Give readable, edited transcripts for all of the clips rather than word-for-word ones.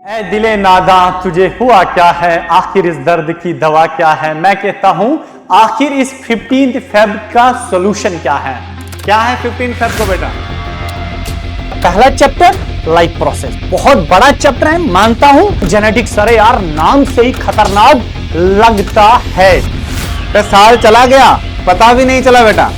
ऐ दिले नादा तुझे हुआ क्या है, आखिर इस दर्द की दवा क्या है। मैं कहता हूं आखिर इस 15 फेब का सॉल्यूशन क्या है। क्या है 15 फेब को बेटा? पहला चैप्टर लाइफ प्रोसेस, बहुत बड़ा चैप्टर है मानता हूं। जेनेटिक्स, अरे यार नाम से ही खतरनाक लगता है। तो साल चला गया पता भी नहीं चला बेटा,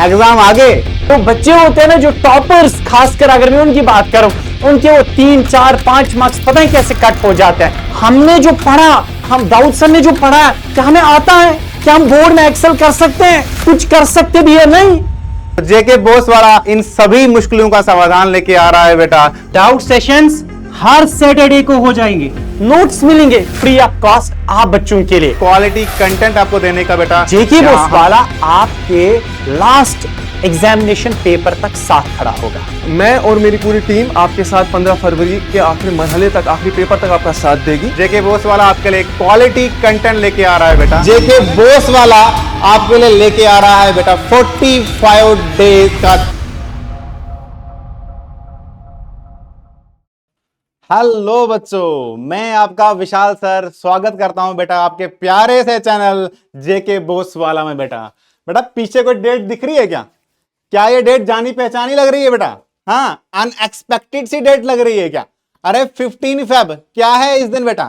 एग्जाम आगे। तो बच्चे होते हैं ना जो टॉपर्स, खासकर अगर मैं उनकी बात करूं, उनके वो 3, 4, 5 मार्क्स पता है कैसे कट हो जाते हैं। हमने जो पढ़ा, हम दाऊद सर ने जो पढ़ा, क्या हमें आता है? क्या हम बोर्ड में एक्सेल कर सकते हैं? कुछ कर सकते भी है नहीं। जेके बोस वाला इन सभी मुश्किलों का समाधान लेके आ रहा है बेटा। डाउट सेशंस हर सैटरडे को हो जाएंगे, नोट्स मिलेंगे फ्री ऑफ कॉस्ट आप बच्चों के लिए, क्वालिटी कंटेंट आपको देने का बेटा। जेके बोस वाला आपके लास्ट एग्जामिनेशन पेपर तक साथ खड़ा होगा। मैं और मेरी पूरी टीम आपके साथ 15 फरवरी के आखिरी मरहले तक, आखिरी पेपर तक आपका साथ देगी। जेके बोस वाला आपके लिए क्वालिटी कंटेंट लेके आ रहा है बेटा। जेके बोस वाला आपके लिए लेके आ रहा है बेटा 45 डेज का। हेलो बच्चों, मैं आपका विशाल सर स्वागत करता हूं बेटा आपके प्यारे से चैनल जेके बोस वाला में। बेटा पीछे कोई डेट दिख रही है क्या? क्या ये डेट जानी पहचानी लग रही है बेटा? हाँ, अनएक्सपेक्टेड सी डेट लग रही है क्या? अरे 15 फेब क्या है इस दिन बेटा?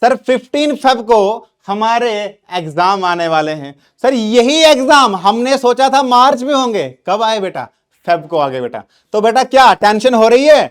सर 15 फेब को हमारे एग्जाम आने वाले हैं। सर यही एग्जाम हमने सोचा था मार्च में होंगे, कब आए बेटा? फेब को आ गए बेटा। तो बेटा क्या टेंशन हो रही है?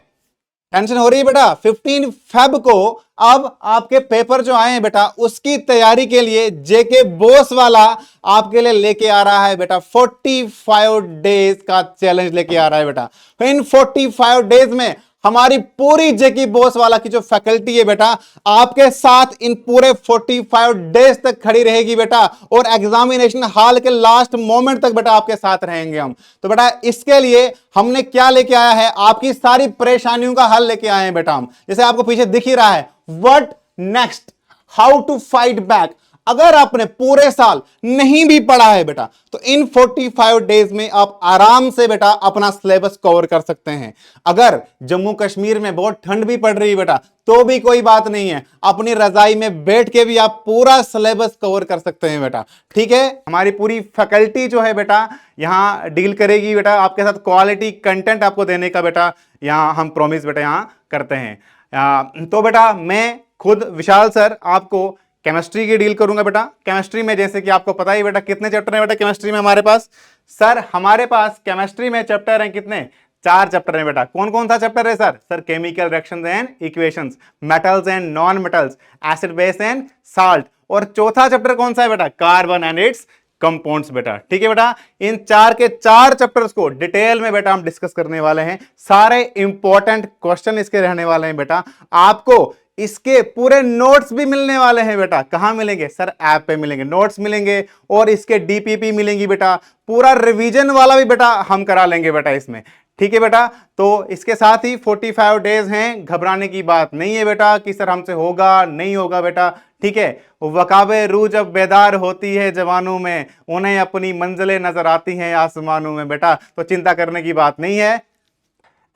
टेंशन हो रही है बेटा? 15 फेब को अब आपके पेपर जो आए हैं बेटा, उसकी तैयारी के लिए जेके बोस वाला आपके लिए लेके आ रहा है बेटा 45 डेज का चैलेंज लेके आ रहा है बेटा। तो इन 45 डेज में हमारी पूरी जेके बोस वाला की जो फैकल्टी है बेटा, आपके साथ इन पूरे 45 डेज तक खड़ी रहेगी बेटा, और एग्जामिनेशन हॉल के लास्ट मोमेंट तक बेटा आपके साथ रहेंगे हम। तो बेटा इसके लिए हमने क्या लेके आया है, आपकी सारी परेशानियों का हल लेके आए हैं बेटा हम। जैसे आपको पीछे दिख ही रहा है, what next, how to fight back. अगर आपने पूरे साल नहीं भी पढ़ा है बेटा, तो इन 45 डेज में आप आराम से बेटा अपना सिलेबस कवर कर सकते हैं। अगर जम्मू कश्मीर में बहुत ठंड भी पड़ रही है बेटा, तो भी कोई बात नहीं है, अपनी रजाई में बैठ के भी आप पूरा सिलेबस कवर कर सकते हैं बेटा। ठीक है, हमारी पूरी फैकल्टी जो है बेटा यहां डील करेगी बेटा आपके साथ, क्वालिटी कंटेंट आपको देने का बेटा यहां हम प्रॉमिस बेटा यहां करते हैं। तो बेटा मैं खुद विशाल सर आपको केमिस्ट्री की डील करूंगा बेटा। केमिस्ट्री में जैसे कि आपको पता ही बेटा कितने चैप्टर हैं बेटा केमिस्ट्री में हमारे पास? सर हमारे पास केमिस्ट्री में चैप्टर हैं कितने? 4 चैप्टर हैं बेटा। कौन कौन सा चैप्टर है sir? Sir chemical reactions and equations, metals and non metals, acid base and salt, और चौथा चैप्टर कौन सा है बेटा? कार्बन एंड इट्स कंपाउंड्स बेटा। ठीक है बेटा, इन 4 के 4 चैप्टर्स को डिटेल में बेटा हम डिस्कस करने वाले हैं। सारे इंपॉर्टेंट क्वेश्चन इसके रहने वाले हैं बेटा। आपको इसके पूरे नोट्स भी मिलने वाले हैं बेटा। कहां मिलेंगे सर? ऐप पे मिलेंगे, नोट्स मिलेंगे, और इसके डीपीपी मिलेंगी बेटा। पूरा रिवीजन वाला भी बेटा हम करा लेंगे बेटा इसमें। ठीक है बेटा, तो इसके साथ ही 45 डेज हैं, घबराने की बात नहीं है बेटा कि सर हमसे होगा नहीं होगा बेटा। ठीक है, वकाबे रूह जब बेदार होती है जवानों में, उन्हें अपनी मंजिलें नजर आती हैं आसमानों में बेटा, तो चिंता करने की बात नहीं है।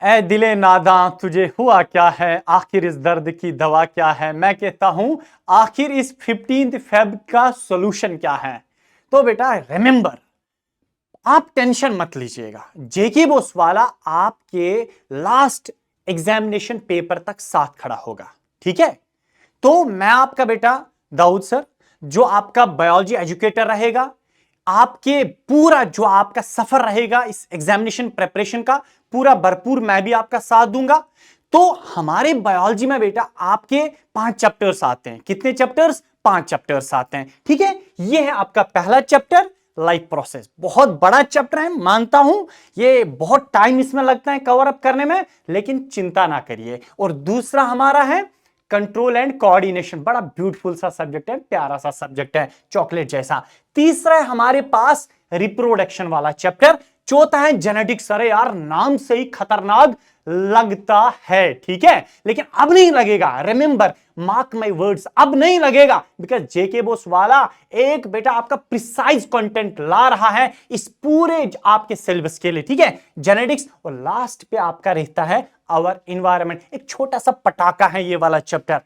ऐ दिले नादा तुझे हुआ क्या है, आखिर इस दर्द की दवा क्या है। मैं कहता हूं आखिर इस 15 फेब का सॉल्यूशन क्या है। तो बेटा रिमेंबर, आप टेंशन मत लीजिएगा, जेके बोस वाला आपके लास्ट एग्जामिनेशन पेपर तक साथ खड़ा होगा। ठीक है, तो मैं आपका बेटा दाऊद सर, जो आपका बायोलॉजी एजुकेटर रहेगा, आपके पूरा जो आपका सफर रहेगा इस एग्जामिनेशन प्रिपरेशन का, पूरा भरपूर मैं भी आपका साथ दूंगा। तो हमारे बायोलॉजी में बेटा आपके 5 चैप्टर्स आते हैं। कितने चैप्टर्स? 5 चैप्टर्स आते हैं। ठीक है, यह है आपका पहला चैप्टर लाइफ प्रोसेस, बहुत बड़ा चैप्टर है मानता हूं, ये बहुत टाइम इसमें लगता है कवर अप करने में, लेकिन चिंता ना करिए। और दूसरा हमारा है कंट्रोल एंड कोऑर्डिनेशन, बड़ा ब्यूटीफुल सा सब्जेक्ट है, प्यारा सा सब्जेक्ट है, चॉकलेट जैसा। तीसरा है हमारे पास रिप्रोडक्शन वाला चैप्टर। चौथा है जेनेटिक्स, अरे यार नाम से ही खतरनाक लगता है। ठीक है, लेकिन अब नहीं लगेगा, रिमेंबर, मार्क माय वर्ड्स, अब नहीं लगेगा, बिकॉज जेके बोस वाला एक बेटा आपका प्रिसाइज कंटेंट ला रहा है इस पूरे आपके सिलेबस के लिए। ठीक है, जेनेटिक्स, और लास्ट पे आपका रहता है आवर इन्वायरमेंट। एक छोटा सा पटाखा है ये वाला चैप्टर।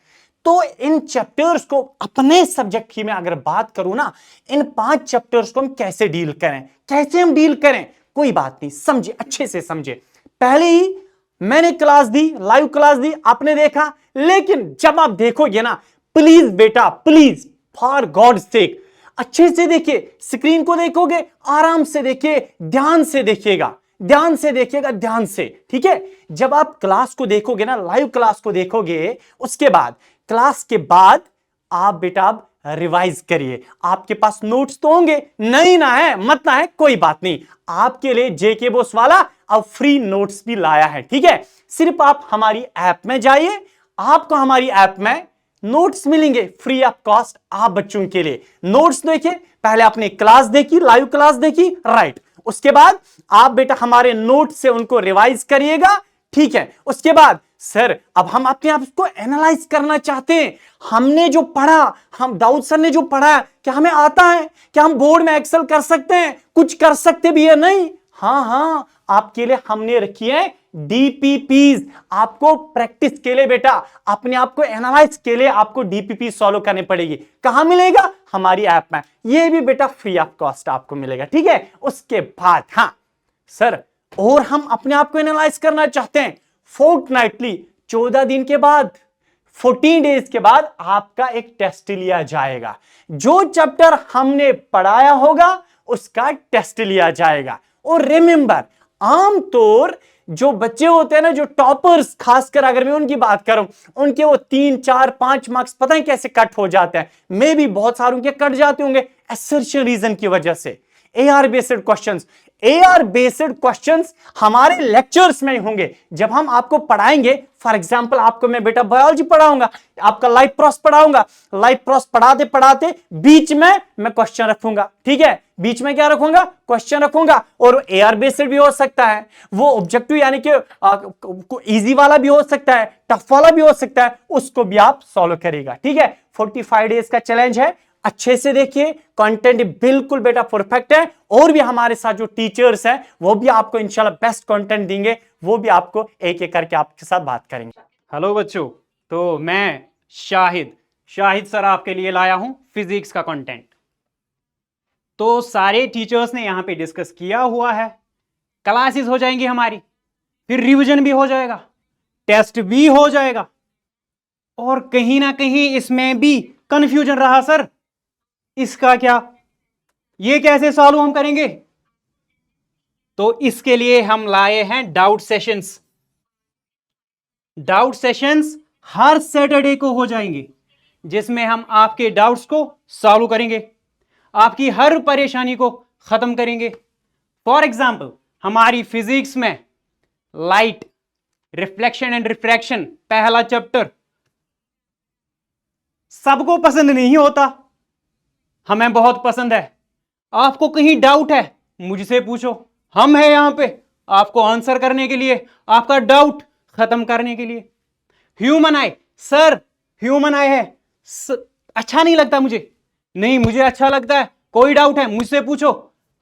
तो इन चैप्टर्स को अपने सब्जेक्ट की मैं अगर बात करूं ना, इन 5 चैप्टर्स को हम कैसे डील करें, कैसे हम डील करें, कोई बात नहीं, समझे, अच्छे से समझे। पहले ही मैंने क्लास दी, लाइव क्लास दी, आपने देखा, लेकिन जब आप देखोगे ना, प्लीज बेटा, प्लीज फॉर गॉड सेक अच्छे से देखिए, स्क्रीन को देखोगे, आराम से देखिए, ध्यान से देखिएगा, ध्यान से देखिएगा, ध्यान से, ठीक है। जब आप क्लास को देखोगे ना, लाइव क्लास को देखोगे, उसके बाद क्लास के बाद आप बेटा अब रिवाइज करिए। आपके पास नोट्स तो होंगे, नहीं ना है, मत ना है, कोई बात नहीं, आपके लिए जेके बोस वाला अब फ्री नोट्स भी लाया है, ठीक है। सिर्फ आप हमारी ऐप में जाइए, आपको हमारी ऐप में नोट्स मिलेंगे फ्री ऑफ कॉस्ट, आप बच्चों के लिए। नोट्स देखिए, पहले आपने क्लास देखी, लाइव क्लास देखी, राइट, उसके बाद आप बेटा हमारे नोट से उनको रिवाइज करिएगा, ठीक है। उसके बाद सर अब हम अपने आप को एनालाइज करना चाहते हैं, हमने जो पढ़ा, हम दाऊद सर ने जो पढ़ा, क्या हमें आता है, क्या हम बोर्ड में एक्सेल कर सकते हैं, कुछ कर सकते भी है, नहीं, हाँ, आपके लिए हमने रखी है डीपीपीज, आपको प्रैक्टिस के लिए बेटा, अपने आप को एनालाइज के लिए आपको डीपीपी सॉल्व करनी पड़ेगी। कहां मिलेगा, हमारी ऐप में, ये भी बेटा फ्री ऑफ कॉस्ट आपको मिलेगा, ठीक है। उसके बाद हाँ सर, और हम अपने आप को एनालाइज करना चाहते हैं, फोर्टनाइटली 14 दिन के बाद, 14 डेज के बाद आपका एक टेस्ट लिया जाएगा। जो चैप्टर हमने पढ़ाया होगा उसका टेस्ट लिया जाएगा। और रिमेंबर, आमतौर जो बच्चे होते हैं ना, जो टॉपर्स, खासकर अगर मैं उनकी बात करूं, उनके वो 3, 4, 5 मार्क्स पता है कैसे कट हो जाते हैं, मे भी बहुत सारों के कट जाते होंगे असर्शन रीजन की वजह से। AR based questions, AR based questions हमारे लेक्चर्स में होंगे, जब हम आपको पढ़ाएंगे। फॉर एग्जांपल आपको मैं बेटा बायोलॉजी पढ़ाऊंगा, आपका लाइफ प्रोसेस पढ़ाऊंगा, लाइफ प्रोसेस पढ़ाते पढ़ाते बीच में मैं क्वेश्चन रखूंगा, ठीक है, बीच में क्या रखूंगा, क्वेश्चन रखूंगा। और AR बेस्ड भी हो सकता है, वो ऑब्जेक्टिव यानी कि इजी वाला भी हो सकता है, टफ वाला भी हो सकता है, उसको भी आप सॉल्व करेगा, ठीक है। 45 डेज का चैलेंज है, अच्छे से देखिए, कंटेंट बिल्कुल बेटा परफेक्ट है। और भी हमारे साथ जो टीचर्स हैं वो भी आपको इंशाल्लाह बेस्ट कंटेंट देंगे, वो भी आपको एक एक करके आपके साथ बात करेंगे। हेलो बच्चों, तो मैं शाहिद सर आपके लिए लाया हूं फिजिक्स का कंटेंट। तो सारे टीचर्स ने यहां पे डिस्कस किया हुआ है, क्लासेस हो जाएंगी हमारी, फिर रिवीजन भी हो जाएगा, टेस्ट भी हो जाएगा, और कहीं ना कहीं इसमें भी कंफ्यूजन रहा सर, इसका क्या, ये कैसे सॉल्व हम करेंगे। तो इसके लिए हम लाए हैं डाउट सेशंस। डाउट सेशंस हर सैटरडे को हो जाएंगे, जिसमें हम आपके डाउट्स को सॉल्व करेंगे, आपकी हर परेशानी को खत्म करेंगे। फॉर एग्जाम्पल हमारी फिजिक्स में लाइट, रिफ्लेक्शन एंड रिफ्रैक्शन पहला चैप्टर सबको पसंद नहीं होता, हमें बहुत पसंद है। आपको कहीं डाउट है मुझसे पूछो, हम हैं यहां पे आपको आंसर करने के लिए, आपका डाउट खत्म करने के लिए। ह्यूमन आई, सर ह्यूमन आई है, अच्छा नहीं लगता मुझे, नहीं मुझे अच्छा लगता है, कोई डाउट है मुझसे पूछो,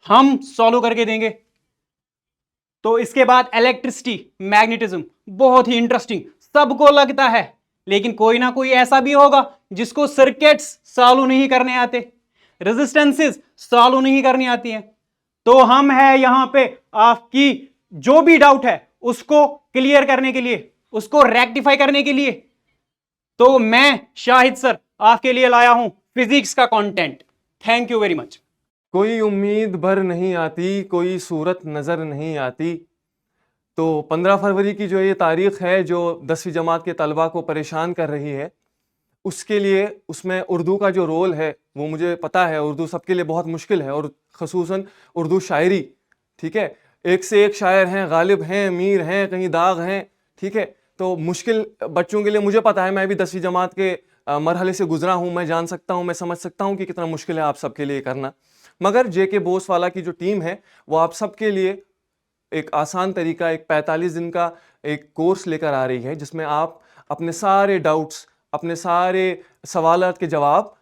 हम सॉल्व करके देंगे। तो इसके बाद इलेक्ट्रिसिटी, मैग्नेटिज्म, बहुत ही इंटरेस्टिंग, सबको लगता है, लेकिन कोई ना कोई ऐसा भी होगा जिसको सर्किट्स सॉल्व नहीं करने आते, रेजिस्टेंसेस सॉल्व नहीं करनी आती हैं। तो हम हैं यहां पे आपकी जो भी डाउट है उसको क्लियर करने के लिए, उसको रेक्टिफाई करने के लिए। तो मैं शाहिद सर आपके लिए लाया हूं फिजिक्स का content. Thank you very much. कोई उम्मीद भर नहीं आती, कोई सूरत नज़र नहीं आती। तो 15 फरवरी की जो ये तारीख़ है, जो 10वीं जमात के तलबा को परेशान कर रही है, उसके लिए उसमें उर्दू का जो रोल है वो मुझे पता है, उर्दू सबके लिए बहुत मुश्किल है, और ख़ुसूसन उर्दू शायरी, ठीक है, एक से एक शायर हैं, गालिब हैं, मीर हैं, कहीं दाग हैं, ठीक है। तो मुश्किल बच्चों के लिए मुझे पता है, मैं भी 10वीं जमात के मरहले से गुजरा हूँ, मैं जान सकता हूँ, मैं समझ सकता हूँ कि कितना मुश्किल है आप सबके लिए करना। मगर जेके बोस वाला की जो टीम है वो आप सबके लिए एक आसान तरीका, एक 45 दिन का एक कोर्स लेकर आ रही है, जिसमें आप अपने सारे डाउट्स, अपने सारे सवालात के जवाब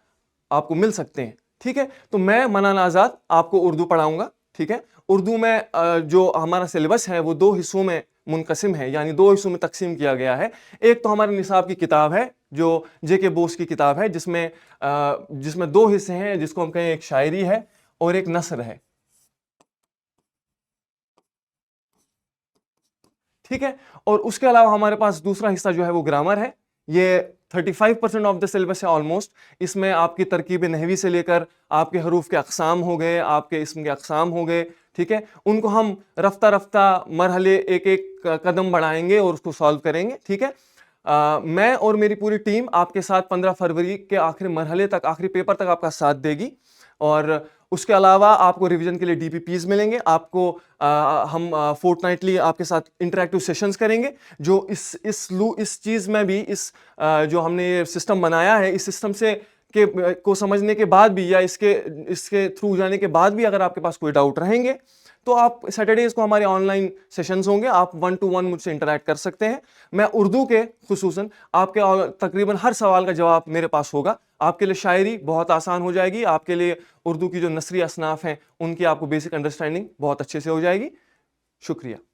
आपको मिल सकते हैं, ठीक है। तो मैं मनान आज़ाद आपको उर्दू पढ़ाऊंगा, ठीक है। उर्दू में जो हमारा सिलेबस है वो 2 हिस्सों में मुनकसिम है, यानी 2 हिस्सों में तकसीम किया गया है। एक तो हमारे निसाब की किताब है जो जेके बोस की किताब है, जिसमें 2 हिस्से हैं, जिसको हम कहें एक शायरी है और एक नस्र है। ठीक है, और उसके अलावा हमारे पास दूसरा हिस्सा जो है वो ग्रामर है। ये 35% ऑफ द सिलेबस है ऑलमोस्ट। इसमें आपकी तरकीब नहवी से लेकर आपके हरूफ के अक़साम हो गए, आपके इस्म के अक़साम हो गए, ठीक है, उनको हम रफ्ता रफ्ता मरहले एक एक कदम बढ़ाएंगे और उसको सॉल्व करेंगे। ठीक है, मैं और मेरी पूरी टीम आपके साथ 15 फरवरी के आखिरी मरहले तक, आखिरी पेपर तक आपका साथ देगी। और उसके अलावा आपको रिवीजन के लिए डीपीपीज मिलेंगे, आपको हम फोर्टनाइटली आपके साथ इंटरेक्टिव सेशंस करेंगे, जो इस चीज़ में भी जो हमने ये सिस्टम बनाया है, इस सिस्टम से को समझने के बाद भी या इसके थ्रू जाने के बाद भी अगर आपके पास कोई डाउट रहेंगे तो आप सैटरडेज को हमारे ऑनलाइन सेशंस होंगे, आप 1-to-1 मुझसे इंटरेक्ट कर सकते हैं। मैं उर्दू के खुसूसन आपके तकरीबन हर सवाल का जवाब मेरे पास होगा। आपके लिए शायरी बहुत आसान हो जाएगी, आपके लिए उर्दू की जो नसरी असनाफ हैं उनकी आपको बेसिक अंडरस्टैंडिंग बहुत अच्छे से हो जाएगी। शुक्रिया।